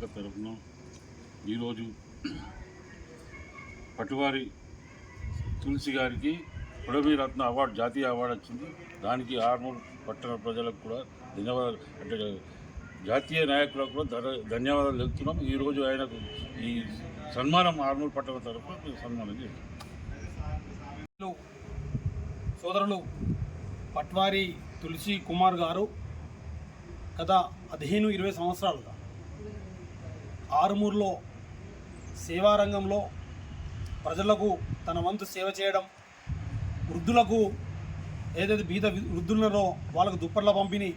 శాఖ తరఫున ఈరోజు పట్టువారి తులసి గారికి పుడమి రత్న అవార్డు, జాతీయ అవార్డు వచ్చింది. దానికి ఆర్మూర్ పట్టణ ప్రజలకు కూడా ధన్యవాదాలు, అంటే జాతీయ నాయకులకు కూడా ధన్యవాదాలు చెప్తున్నాం. ఈరోజు ఆయనకు ఈ సన్మానం ఆర్మూర్ పట్టణ తరఫున సన్మానం చేస్తాం. సోదరులు పట్వారి తులసి కుమార్ గారు గత 15-20 సంవత్సరాలుగా ఆరుమూరులో సేవారంగంలో ప్రజలకు తన వంతు సేవ చేయడం, వృద్ధులకు ఏదైతే బీద వృద్ధులలో వాళ్ళకు దుప్పట్ల పంపిణీ,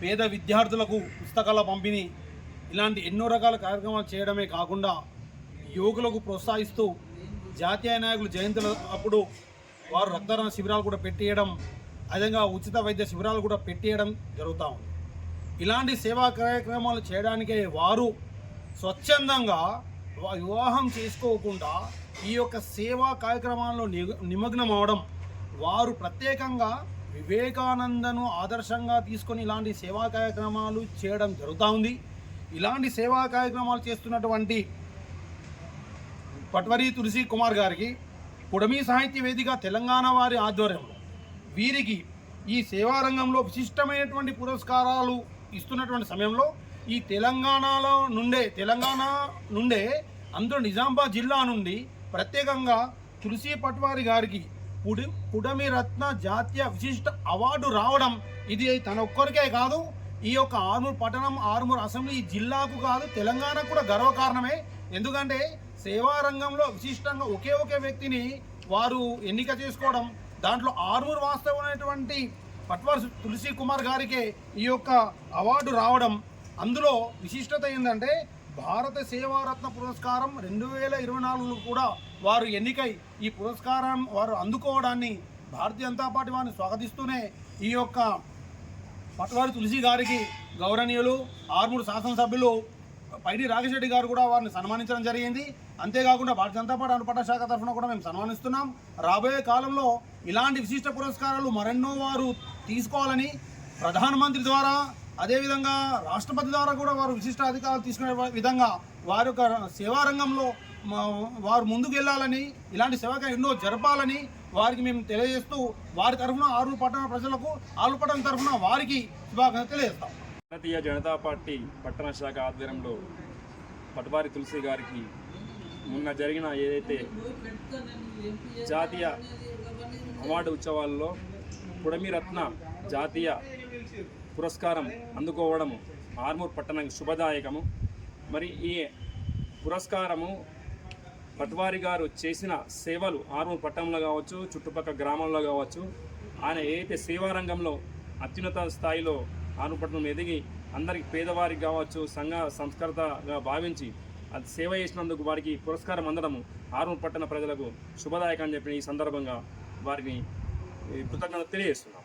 పేద విద్యార్థులకు పుస్తకాల పంపిణీ, ఇలాంటి ఎన్నో రకాల కార్యక్రమాలు చేయడమే కాకుండా యువకులకు ప్రోత్సహిస్తూ జాతీయ నాయకులు జయంతుల అప్పుడు వారు రక్తదాన శిబిరాలు కూడా పెట్టేయడం, అదేవిధంగా ఉచిత వైద్య శిబిరాలు కూడా పెట్టేయడం జరుగుతూ ఉంది. ఇలాంటి సేవా కార్యక్రమాలు చేయడానికే వారు స్వచ్ఛందంగా వివాహం చేసుకోకుండా ఈ యొక్క సేవా కార్యక్రమాల్లో నిమగ్నం అవడం, వారు ప్రత్యేకంగా వివేకానందను ఆదర్శంగా తీసుకొని ఇలాంటి సేవా కార్యక్రమాలు చేయడం జరుగుతూ ఉంది. ఇలాంటి సేవా కార్యక్రమాలు చేస్తున్నటువంటి పట్వారి తులసి కుమార్ గారికి పుడమి సాహిత్య వేదిక తెలంగాణ వారి ఆధ్వర్యంలో వీరికి ఈ సేవారంగంలో విశిష్టమైనటువంటి పురస్కారాలు ఇస్తున్నటువంటి సమయంలో ఈ తెలంగాణ నుండే అందులో నిజామాబాద్ జిల్లా నుండి ప్రత్యేకంగా తులసి పట్వారి గారికి పుడమి రత్న జాతీయ విశిష్ట అవార్డు రావడం, ఇది తన ఒక్కరికే కాదు, ఈ యొక్క ఆర్మూర్ పట్టణం, ఆర్మూర్ అసెంబ్లీ జిల్లాకు కాదు, తెలంగాణకు కూడా గర్వకారణమే. ఎందుకంటే సేవారంగంలో విశిష్టంగా ఒకే వ్యక్తిని వారు ఎన్నిక చేసుకోవడం, దాంట్లో ఆర్మూర్ వాస్తవమైనటువంటి పట్వారి తులసి కుమార్ గారికే ఈ యొక్క అవార్డు రావడం, అందులో విశిష్టత ఏంటంటే భారత సేవారత్న పురస్కారం 2024లో కూడా వారు ఎన్నికై ఈ పురస్కారం వారు అందుకోవడాన్ని భారతీయ జనతా పార్టీ వారిని స్వాగతిస్తూనే ఈ యొక్క పట్వారి తులసి గారికి గౌరవనీయులు ఆర్మూర్ శాసనసభ్యులు పైడి రాకేష్ రెడ్డి గారు కూడా వారిని సన్మానించడం జరిగింది. అంతేకాకుండా భారతీయ జనతా పార్టీ అనుపట్ట శాఖ తరఫున కూడా మేము సన్మానిస్తున్నాం. రాబోయే కాలంలో ఇలాంటి విశిష్ట పురస్కారాలు మరెన్నో వారు తీసుకోవాలని ప్రధానమంత్రి ద్వారా, అదేవిధంగా రాష్ట్రపతి ద్వారా కూడా వారు విశిష్ట అధికారాలు తీసుకునే విధంగా వారి యొక్క సేవారంగంలో వారు ముందుకు వెళ్ళాలని, ఇలాంటి సేవగా ఎన్నో జరపాలని వారికి మేము తెలియజేస్తూ వారి తరఫున ఆర్మూర్ పట్టణ ప్రజలకు, ఆర్మూర్ పట్టణ తరఫున వారికి శుభాకాంక్షలు తెలియజేస్తాం. భారతీయ జనతా పార్టీ పట్టణ శాఖ ఆధ్వర్యంలో పట్వారి తులసి గారికి మొన్న జరిగిన ఏదైతే జాతీయ అవార్డు ఉత్సవాల్లో పుడమి రత్న జాతీయ పురస్కారం అందుకోవడము ఆర్మూర్ పట్టణానికి శుభదాయకము. మరి ఈ పురస్కారము పట్వారి గారు చేసిన సేవలు ఆర్మూర్ పట్టణంలో కావచ్చు, చుట్టుపక్కల గ్రామంలో కావచ్చు, ఆయన ఏదైతే సేవారంగంలో అత్యున్నత స్థాయిలో ఆర్మూర్ పట్టణం ఎదిగి అందరికి పేదవారికి కావచ్చు సంఘ సంస్కృతగా భావించి అది సేవ చేసినందుకు వారికి పురస్కారం అందడము ఆర్మూర్ పట్టణ ప్రజలకు శుభదాయకం అని చెప్పి ఈ సందర్భంగా వారిని కృతజ్ఞత తెలియజేస్తున్నాం.